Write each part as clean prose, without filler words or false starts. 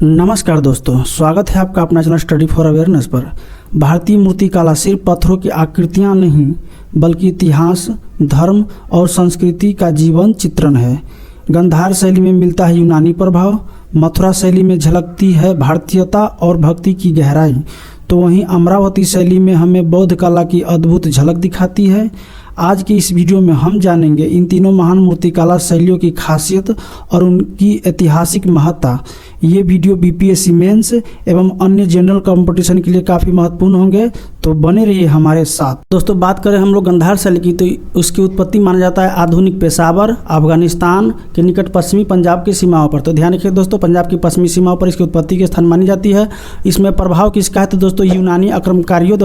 नमस्कार दोस्तों, स्वागत है आपका अपना चैनल स्टडी फॉर अवेयरनेस पर। भारतीय मूर्तिकला सिर्फ पत्थरों की आकृतियां नहीं बल्कि इतिहास, धर्म और संस्कृति का जीवंत चित्रण है। गंधार शैली में मिलता है यूनानी प्रभाव, मथुरा शैली में झलकती है भारतीयता और भक्ति की गहराई, तो वहीं अमरावती शैली में हमें बौद्ध कला की अद्भुत झलक दिखाती है। आज की इस वीडियो में हम जानेंगे इन तीनों महान मूर्तिकला शैलियों की खासियत और उनकी ऐतिहासिक महत्ता। ये वीडियो बीपीएससी मेंस एवं अन्य जनरल कंपटीशन के लिए काफ़ी महत्वपूर्ण होंगे, तो बने रहिए हमारे साथ। दोस्तों, बात करें हम लोग गंधार शैली की, तो उसकी उत्पत्ति माना जाता है आधुनिक पेशावर, अफगानिस्तान के निकट पश्चिमी पंजाब की सीमाओं पर। तो ध्यान रखिए दोस्तों, पंजाब की पश्चिमी सीमाओं पर इसकी उत्पत्ति के स्थान मानी जाती है। इसमें प्रभाव किसका है तो दोस्तों यूनानी आक्रमणकारियों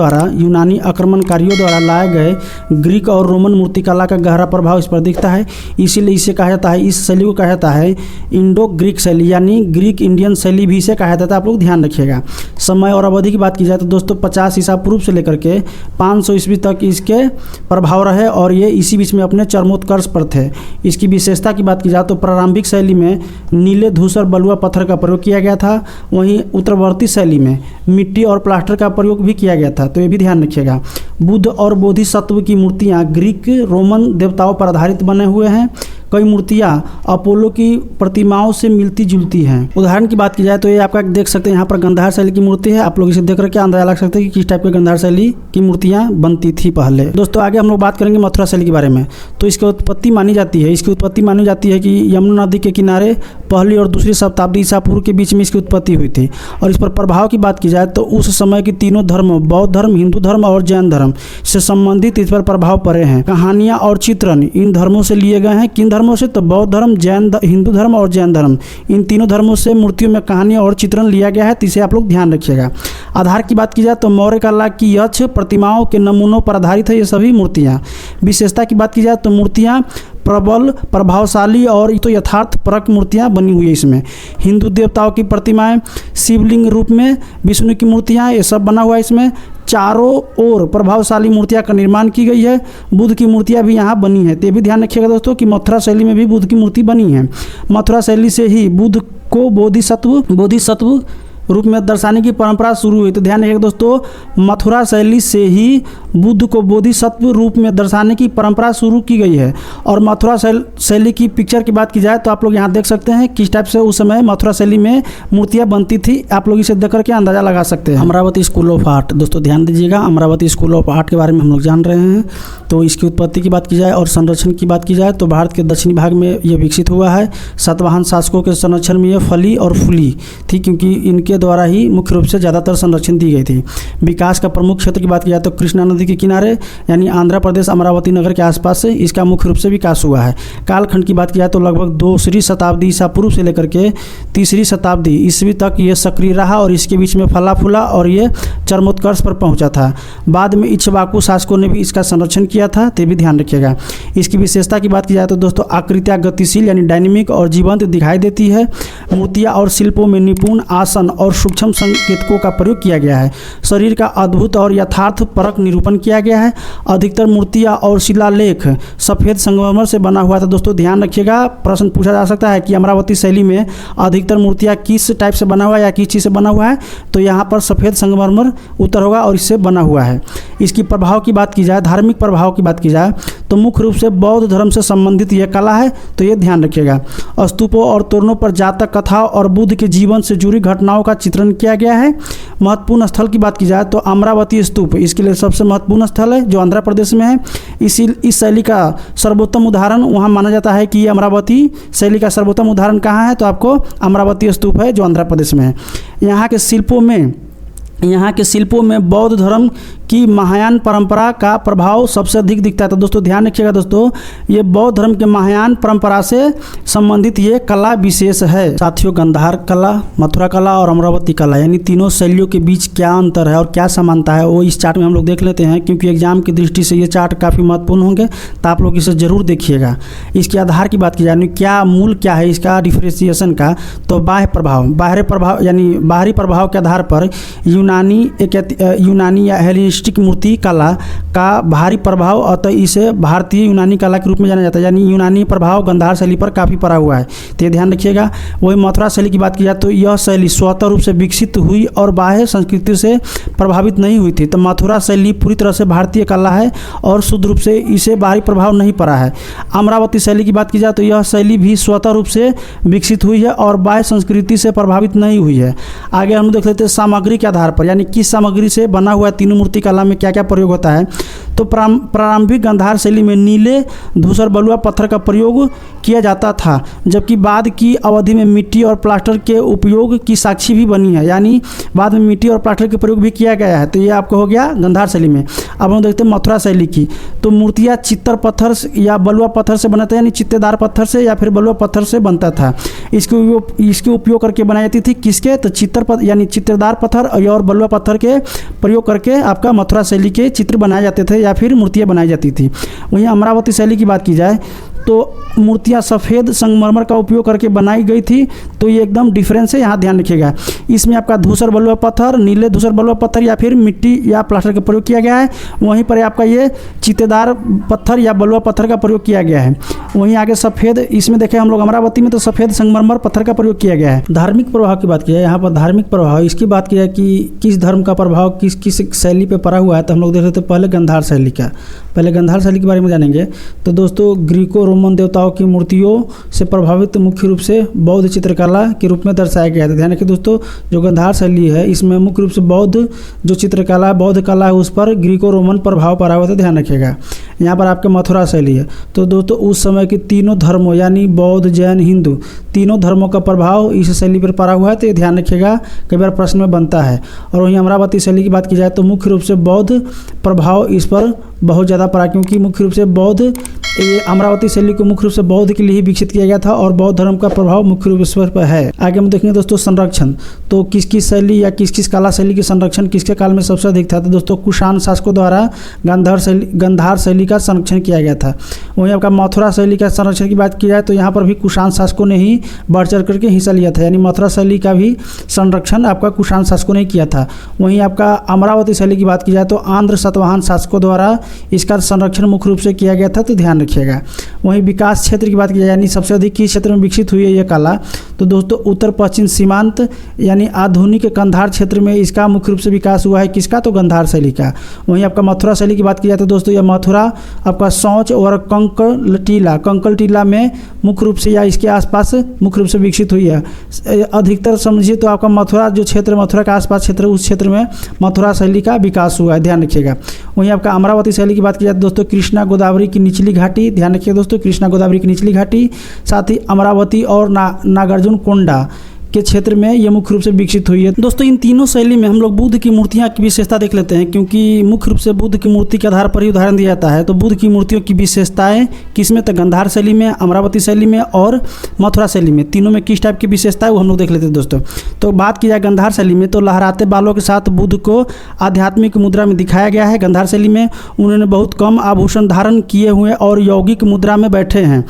द्वारा लाए गए ग्रीक और रोमन मूर्तिकला का गहरा प्रभाव इस पर दिखता है। इसीलिए इसे कहा जाता है, इस शैली को कहा जाता है इंडो ग्रीक शैली, यानी ग्रीक इंडियन शैली भी इसे कहा जाता है। आप लोग ध्यान रखिएगा। समय और अवधि की बात की जाए तो दोस्तों 50 ईसा पूर्व से लेकर के 500 ईस्वी तक इसके प्रभाव रहे और ये इसी बीच में अपने चरमोत्कर्ष पर थे। इसकी विशेषता की बात की जाए तो प्रारंभिक शैली में नीले धूसर बलुआ पत्थर का प्रयोग किया गया था, वहीं उत्तरवर्ती शैली में मिट्टी और प्लास्टर का प्रयोग भी किया गया था, तो ये भी ध्यान रखिएगा। बुद्ध और बोधिसत्व की मूर्तियाँ ग्रीक रोमन देवताओं पर आधारित बने हुए हैं। कई मूर्तियाँ अपोलो की प्रतिमाओं से मिलती जुलती हैं। उदाहरण की बात की जाए तो ये आपका देख सकते हैं, यहाँ पर गंधार शैली की मूर्ति है। आप लोग इसे देख करके अंदाजा लगा सकते हैं कि किस टाइप के गंधार शैली की मूर्तियाँ बनती थी पहले। दोस्तों, आगे हम लोग बात करेंगे मथुरा शैली के बारे में। तो इसकी उत्पत्ति मानी जाती है कि यमुना नदी के किनारे पहली और दूसरी शताब्दी ईसा पूर्व के बीच में इसकी उत्पत्ति हुई थी। और इस पर प्रभाव की बात की जाए तो उस समय की तीनों धर्म, बौद्ध धर्म, हिंदू धर्म और जैन धर्म से संबंधित इस पर प्रभाव पड़े हैं। कहानियाँ और चित्रण इन धर्मों से लिए गए हैं। किन धर्मों से तो बौद्ध धर्म, हिंदू धर्म और जैन धर्म, इन तीनों धर्मों से मूर्तियों में कहानियाँ और चित्रण लिया गया है, तो इसे आप लोग ध्यान रखिएगा। आधार की बात की जाए तो मौर्य कला की यक्ष प्रतिमाओं के नमूनों पर आधारित है ये सभी मूर्तियाँ। विशेषता की बात की जाए तो मूर्तियाँ प्रबल, प्रभावशाली और तो यथार्थ परक मूर्तियाँ बनी हुई है। इसमें हिंदू देवताओं की प्रतिमाएं, शिवलिंग रूप में विष्णु की मूर्तियाँ, ये सब बना हुआ है। इसमें चारों ओर प्रभावशाली मूर्तियाँ का निर्माण की गई है। बुद्ध की मूर्तियाँ भी यहाँ बनी है, तो ये भी ध्यान रखिएगा दोस्तों कि मथुरा शैली में भी बुद्ध की मूर्ति बनी है। मथुरा शैली से ही बुद्ध को बोधिसत्व रूप में दर्शाने की परंपरा शुरू हुई। तो ध्यान रखिएगा दोस्तों, मथुरा शैली से ही बुद्ध को बोधिसत्व रूप में दर्शाने की परंपरा शुरू की गई है। और मथुरा शैली की पिक्चर की बात की जाए तो आप लोग यहाँ देख सकते हैं किस टाइप से उस समय मथुरा शैली में मूर्तियाँ बनती थी। आप लोग इसे देख करके अंदाजा लगा सकते हैं। अमरावती स्कूल ऑफ आर्ट, दोस्तों ध्यान दीजिएगा, अमरावती स्कूल ऑफ आर्ट के बारे में हम लोग जान रहे हैं। तो इसकी उत्पत्ति की बात की जाए और संरक्षण की बात की जाए तो भारत के दक्षिणी भाग में ये विकसित हुआ है। सातवाहन शासकों के संरक्षण में ये फली और फूली थी, क्योंकि इनके द्वारा ही मुख्य रूप से ज़्यादातर संरक्षण दी गई थी। विकास का प्रमुख क्षेत्र की बात की जाए तो कृष्णा नदी के किनारे यानी आंध्र प्रदेश अमरावती नगर के आसपास से इसका मुख्य रूप से विकास हुआ है। कालखंड की बात की जाए तो लगभग 2वीं शताब्दी ईसा पूर्व से लेकर के 3री शताब्दी ईस्वी तक ये सक्रिय रहा और इसके बीच में फला फूला और ये चरमोत्कर्ष पर पहुंचा था। बाद में इक्ष्वाकु शासकों ने भी इसका संरक्षण किया था, तो भी ध्यान रखिएगा। इसकी विशेषता की बात की जाए तो दोस्तों आकृतियाँ गतिशील यानी डायनेमिक और जीवंत दिखाई देती है। मूर्तियाँ और शिल्पों में निपुण आसन और सूक्ष्म संकेतकों का प्रयोग किया गया है। शरीर का अद्भुत और यथार्थ परक निरूपण किया गया है। अधिकतर मूर्तियाँ और शिलालेख सफ़ेद संगमरमर से बना हुआ था। दोस्तों ध्यान रखिएगा, प्रश्न पूछा जा सकता है कि अमरावती शैली में अधिकतर मूर्तियाँ किस टाइप से बना हुआ है या किस चीज़ से बना हुआ है, तो यहाँ पर सफ़ेद संगमरमर उत्तर होगा और इससे बना हुआ है। इसकी प्रभाव की बात की जाए, धार्मिक प्रभाव की बात की जाए तो मुख्य रूप से बौद्ध धर्म से संबंधित यह कला है, तो ये ध्यान रखिएगा। स्तूपों और तोरणों पर जातक कथाओं और बुद्ध के जीवन से जुड़ी घटनाओं का चित्रण किया गया है। महत्वपूर्ण स्थल की बात की जाए तो अमरावती स्तूप इसके लिए सबसे महत्वपूर्ण स्थल है, जो आंध्र प्रदेश में है। इस शैली का सर्वोत्तम उदाहरण वहाँ माना जाता है कि अमरावती शैली का सर्वोत्तम उदाहरण कहाँ है, तो आपको अमरावती स्तूप है जो आंध्र प्रदेश में है। यहाँ के शिल्पों में बौद्ध धर्म की महायान परंपरा का प्रभाव सबसे अधिक दिखता है। तो दोस्तों ध्यान रखिएगा दोस्तों, ये बौद्ध धर्म के महायान परंपरा से संबंधित ये कला विशेष है। साथियों, गंधार कला, मथुरा कला और अमरावती कला यानी तीनों शैलियों के बीच क्या अंतर है और क्या समानता है वो इस चार्ट में हम लोग देख लेते हैं, क्योंकि एग्जाम की दृष्टि से ये चार्ट काफ़ी महत्वपूर्ण होंगे, तो आप लोग इसे जरूर देखिएगा। इसके आधार की बात की जाए क्या मूल क्या है इसका डिफ्रेंसिएशन का, तो बाहरी प्रभाव यानी बाहरी प्रभाव के आधार पर यूनानी यूनानी या हेलेनिस्टिक मूर्ति कला का भारी प्रभाव, अतः इसे भारतीय यूनानी कला के रूप में जाना जाता है। यानी यूनानी प्रभाव गांधार शैली पर काफ़ी पड़ा हुआ है, तो ये ध्यान रखिएगा। वही मथुरा शैली की बात की जाए तो यह शैली स्वतः रूप से विकसित हुई और बाह्य संस्कृति से प्रभावित नहीं हुई थी। तो मथुरा शैली पूरी तरह से भारतीय कला है और शुद्ध रूप से इसे बाहरी प्रभाव नहीं पड़ा है। अमरावती शैली की बात की जाए तो यह शैली भी स्वतः रूप से विकसित हुई है और बाह्य संस्कृति से प्रभावित नहीं हुई है। आगे हम देख लेते हैं सामग्री के आधार पर, यानी किस सामग्री से बना हुआ है तीनों मूर्ति कला में क्या क्या प्रयोग होता है। तो प्रारंभिक गांधार शैली में नीले धूसर बलुआ पत्थर का प्रयोग किया जाता था, जबकि बाद की अवधि में मिट्टी और प्लास्टर के उपयोग की साक्षी भी बनी है। यानी बाद में मिट्टी और प्लास्टर के प्रयोग भी किया गया है। तो ये आपको हो गया गांधार शैली में। अब हम देखते हैं मथुरा शैली की। तो मूर्तियाँ चित्तर पत्थर या बलुआ पत्थर से बना था, यानी चित्तेदार पत्थर से या फिर बलुआ पत्थर से बनता था। इसके उपयोग करके बनाई जाती थी किसके, तो यानी चित्तदार पत्थर और बलुआ पत्थर के प्रयोग करके आपका मथुरा शैली के चित्र बनाए जाते थे या फिर मूर्तियाँ बनाई जाती थी। वहीं अमरावती शैली की बात की जाए तो मूर्तियाँ सफ़ेद संगमरमर का उपयोग करके बनाई गई थी। तो ये एकदम डिफरेंस है, यहाँ ध्यान रखिएगा। इसमें आपका धूसर बलुआ पत्थर, नीले धूसर बलुआ पत्थर या फिर मिट्टी या प्लास्टर का प्रयोग किया गया है। वहीं पर आपका ये चित्तेदार पत्थर या बलुआ पत्थर का प्रयोग किया गया है। वहीं आगे सफ़ेद, इसमें देखें हम लोग अमरावती में तो सफ़ेद संगमरमर पत्थर का प्रयोग किया गया है। धार्मिक प्रभाव की बात की जाए, यहाँ पर धार्मिक प्रभाव इसकी बात की जाए कि किस धर्म का प्रभाव किस किस शैली पर पड़ा हुआ है, तो हम लोग देख लेते हैं पहले गांधार शैली का। पहले गांधार शैली के बारे में जानेंगे। तो दोस्तों ग्रीको रोमन देवताओं की मूर्तियों से प्रभावित मुख्य रूप से बौद्ध चित्रकला के रूप में दर्शाया गया है। ध्यान रखिए दोस्तों, जो गांधार शैली है इसमें मुख्य रूप से बौद्ध जो चित्रकला बौद्ध कला है उस पर ग्रीको रोमन प्रभाव पड़ा हुआ था, ध्यान रखिएगा। यहाँ पर आपके मथुरा शैली है। तो दोस्तों उस समय के तीनों धर्मों यानी बौद्ध जैन हिंदू तीनों धर्मों का प्रभाव इस शैली पर पड़ा हुआ है, तो ये ध्यान रखिएगा, कई बार प्रश्न में बनता है। और वहीं अमरावती शैली की बात की जाए तो मुख्य रूप से बौद्ध प्रभाव इस पर बहुत ज़्यादा पड़ा, क्योंकि मुख्य रूप से बौद्ध अमरावती शैली को मुख्य रूप से बौद्ध के लिए ही विकसित किया गया था और बौद्ध धर्म का प्रभाव मुख्य रूप से पर है। आगे हम देखेंगे दोस्तों संरक्षण। तो किस किस शैली या किस किस कला शैली के संरक्षण किसके काल में सबसे अधिक था। तो दोस्तों कुषाण शासकों द्वारा गांधार शैली का संरक्षण किया गया था। वहीं आपका मथुरा शैली का संरक्षण की बात की जाए तो यहाँ पर भी कुषाण शासकों ने ही बढ़ चढ़ करके हिस्सा लिया था, यानी मथुरा शैली का भी संरक्षण आपका कुषाण शासकों ने किया था। वहीं आपका अमरावती शैली की बात की जाए तो आंध्र सातवाहन शासकों द्वारा इसका संरक्षण मुख्य रूप से किया गया था, तो ध्यान रखिएगा। वहीं विकास क्षेत्र की बात की जाए यानी सबसे अधिक किस क्षेत्र में विकसित हुई है यह कला, तो दोस्तों उत्तर पश्चिम सीमांत यानी आधुनिक गांधार क्षेत्र में इसका मुख्य रूप से विकास हुआ है। किसका, तो गांधार शैली का। वहीं आपका मथुरा शैली की बात की जाए तो दोस्तों यह मथुरा आपका सौच और कंकल टीला में मुख्य रूप से या इसके आसपास मुख्य रूप से विकसित हुई है। अधिकतर समझिए तो आपका मथुरा जो क्षेत्र मथुरा का आसपास क्षेत्र उस क्षेत्र में मथुरा शैली का विकास हुआ है, ध्यान रखिएगा। वहीं आपका अमरावती शैली की बात की जाए दोस्तों कृष्णा गोदावरी की निचली घाटी, ध्यान रखिए दोस्तों कृष्णा गोदावरी की निचली घाटी, साथ ही अमरावती और नागार्जुन कोंडा के क्षेत्र में ये मुख्य रूप से विकसित हुई है। दोस्तों इन तीनों शैली में हम लोग बुद्ध की मूर्तियाँ की विशेषता देख लेते हैं, क्योंकि मुख्य रूप से बुद्ध की मूर्ति के आधार पर ही उदाहरण दिया जाता है। तो बुद्ध की मूर्तियों की विशेषताएं किसमें, तो गांधार शैली में, अमरावती शैली में और मथुरा शैली में, तीनों में किस टाइप की विशेषता है वो हम लोग देख लेते हैं दोस्तों। तो बात की जाए गांधार शैली में तो लहराते बालों के साथ बुद्ध को आध्यात्मिक मुद्रा में दिखाया गया है। गांधार शैली में उन्होंने बहुत कम आभूषण धारण किए हुए और यौगिक मुद्रा में बैठे हैं।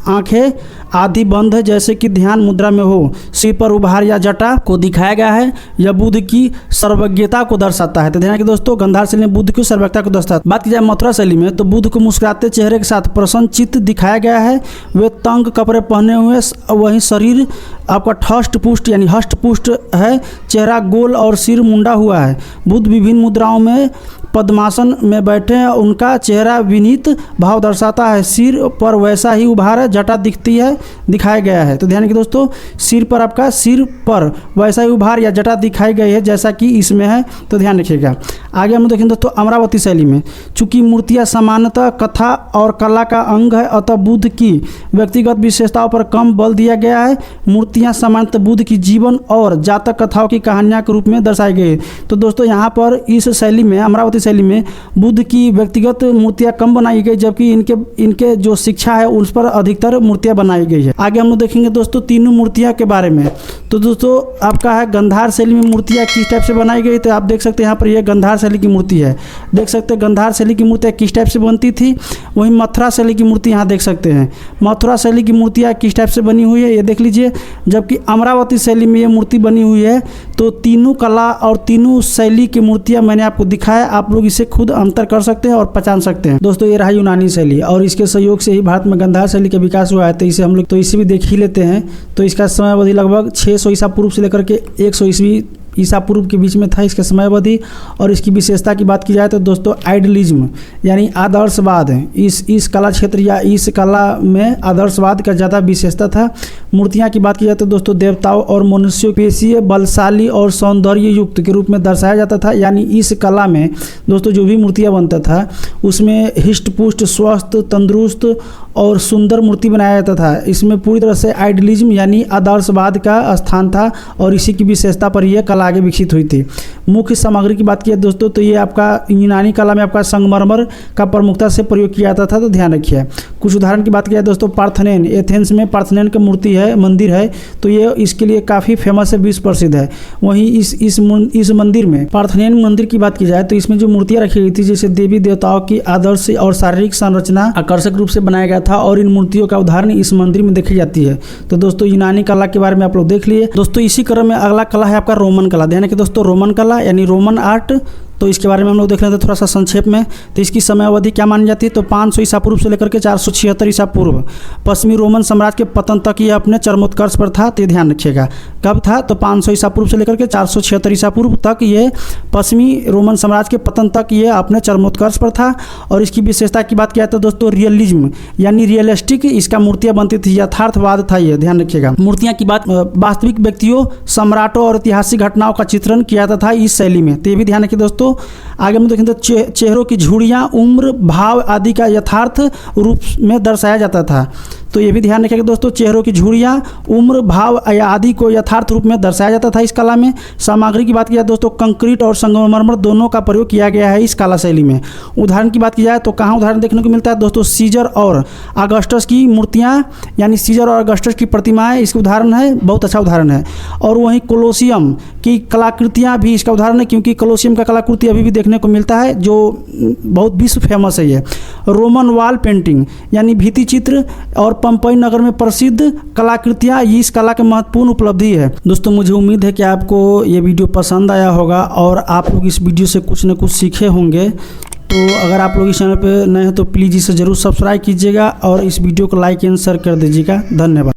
आंखें आधी बंद है जैसे कि ध्यान मुद्रा में हो। सिर पर उभार या जटा को दिखाया गया है। यह बुद्ध की सर्वज्ञता को दर्शाता है। तो ध्यान रखिए दोस्तों गांधार शैली में बुद्ध की सर्वज्ञता को दर्शाता है। बात की जाए मथुरा शैली में तो बुद्ध को मुस्कुराते चेहरे के साथ प्रसन्न चित्त दिखाया गया है। वे तंग कपड़े पहने हुए, वहीं शरीर आपका ठष्ट पुष्ट यानी हष्ट पुष्ट है। चेहरा गोल और सिर मुंडा हुआ है। बुद्ध विभिन्न मुद्राओं में पद्मासन में बैठे हैं। उनका चेहरा विनीत भाव दर्शाता है। सिर पर वैसा ही उभार है, जटा दिखाया गया है। तो ध्यान रखिए दोस्तों सिर पर वैसा ही उभार या जटा दिखाई गई है जैसा कि इसमें है, तो ध्यान रखिएगा। आगे हम देखेंगे दोस्तों अमरावती शैली में चूंकि मूर्तियाँ सामान्यतः कथा और कला का अंग है, अतः बुद्ध की व्यक्तिगत विशेषताओं पर कम बल दिया गया है। मूर्तियाँ सामान्यतः बुद्ध की जीवन और जातक कथाओं की कहानियाँ के रूप में दर्शाई गई। तो दोस्तों यहाँ पर इस शैली में अमरावती अमरावती शैली में बुद्ध की व्यक्तिगत मूर्तियाँ कम बनाई गई, जबकि इनके जो शिक्षा है उस पर अधिकतर मूर्तियाँ बनाई गई है। आगे हम लोग देखेंगे दोस्तों तीनों मूर्तियाँ के बारे में। तो दोस्तों आपका है गंधार शैली में मूर्तियाँ किस टाइप से बनाई गई, तो आप देख सकते हैं यहाँ पर यह गंधार शैली की मूर्ति है। देख सकते हैं गंधार शैली की मूर्तियाँ किस टाइप से बनती थी। वहीं मथुरा शैली की मूर्ति यहाँ देख सकते हैं, मथुरा शैली की मूर्तियाँ किस टाइप से बनी हुई है ये देख लीजिए। जबकि अमरावती शैली में ये मूर्ति बनी हुई है। तो तीनों कला और तीनों शैली की मूर्तियाँ मैंने आपको दिखाया, आप लोग इसे खुद अंतर कर सकते हैं और पहचान सकते हैं। दोस्तों ये रहा यूनानी शैली, और इसके सहयोग से ही भारत में गंधार शैली का विकास हुआ है। तो इसे हम लोग इसे भी देख ही लेते हैं। तो इसका समय अवधि लगभग 600 ईसा पूर्व से लेकर के 100 ईसा पूर्व के बीच में था इसका समय अवधि। और इसकी विशेषता की बात की जाए तो दोस्तों आइडलिज्म यानी आदर्शवाद है, इस कला क्षेत्र या इस कला में आदर्शवाद का ज़्यादा विशेषता था। मूर्तियाँ की बात की जाए तो दोस्तों देवताओं और मनुष्यों पेशीय बलशाली और सौंदर्य युक्त के रूप में दर्शाया जाता था। यानी इस कला में दोस्तों जो भी मूर्तियाँ बनता था उसमें हिष्ट पुष्ट स्वस्थ तंदुरुस्त और सुंदर मूर्ति बनाया जाता था। इसमें पूरी तरह से आइडलिज्म यानी आदर्शवाद का स्थान था और इसी की विशेषता पर यह कला आगे विकसित हुई थी। मुख्य सामग्री की बात की जाए दोस्तों तो ये आपका यूनानी कला में आपका संगमरमर का प्रमुखता से प्रयोग किया जाता था। तो ध्यान रखिए। कुछ उदाहरण की बात की जाए दोस्तों पार्थेनन, एथेंस में पार्थेनन की मूर्ति है, मंदिर है। तो ये इसके लिए काफ़ी फेमस है, विश्व प्रसिद्ध है। वहीं इस मंदिर में पार्थेनन मंदिर की बात की जाए तो इसमें जो मूर्तियाँ रखी गई थी जैसे देवी देवताओं की आदर्श और शारीरिक संरचना आकर्षक रूप से बनाया गया था और इन मूर्तियों का उदाहरण इस मंदिर में देखी जाती है। तो दोस्तों यूनानी कला के बारे में आप लोग देख लिए। दोस्तों इसी क्रम में अगला कला है आपका रोमन कला। ध्यान रखिए दोस्तों रोमन कला यानी रोमन आर्ट। तो इसके बारे में हम लोग देख लेते हैं थोड़ा सा संक्षेप में। तो इसकी समय अवधि क्या मानी जाती है तो 500 ईसा पूर्व से लेकर के 476 ईसा पूर्व पश्चिमी रोमन साम्राज्य के पतन तक ये अपने चरमोत्कर्ष पर था। तो ध्यान रखिएगा कब था तो 500 ईसा पूर्व से लेकर के 476 ईसा पूर्व तक ये पश्चिमी रोमन साम्राज्य के पतन तक ये अपने चरमोत्कर्ष पर था। और इसकी विशेषता की बात किया तो दोस्तों रियलिज्म यानी रियलिस्टिक इसका मूर्तियाँ बनती थी, यथार्थवाद था ये। ध्यान रखिएगा। मूर्तियाँ की बात वास्तविक व्यक्तियों सम्राटों और ऐतिहासिक घटनाओं का चित्रण किया जाता था इस शैली में। तो ये भी ध्यान रखिए दोस्तों। आगे में देखें तो चेहरों की झुर्रियाँ उम्र भाव आदि का यथार्थ रूप में दर्शाया जाता था। तो ये भी ध्यान रखिएगा दोस्तों चेहरों की झुर्रियाँ उम्र भाव आदि को यथार्थ रूप में दर्शाया जाता था इस कला में। सामग्री की बात की जाए दोस्तों कंक्रीट और संगमरमर दोनों का प्रयोग किया गया है इस कला शैली में। उदाहरण की बात की जाए तो कहाँ उदाहरण देखने को मिलता है दोस्तों सीजर और अगस्टस की मूर्तियाँ यानी सीजर और अगस्टस की प्रतिमाएँ इसका उदाहरण है, बहुत अच्छा उदाहरण है। और वहीं कोलोसियम की कलाकृतियाँ भी इसका उदाहरण है क्योंकि कोलोसियम का कलाकृति अभी भी देखने को मिलता है जो बहुत विश्व फेमस है ये। रोमन वॉल पेंटिंग यानी भित्ति चित्र और पंपई नगर में प्रसिद्ध कलाकृतियाँ इस कला के महत्वपूर्ण उपलब्धि है। दोस्तों मुझे उम्मीद है कि आपको ये वीडियो पसंद आया होगा और आप लोग इस वीडियो से कुछ न कुछ सीखे होंगे। तो अगर आप लोग इस चैनल पर नए हैं तो प्लीज़ इसे ज़रूर सब्सक्राइब कीजिएगा और इस वीडियो को लाइक एंड शेयर कर दीजिएगा। धन्यवाद।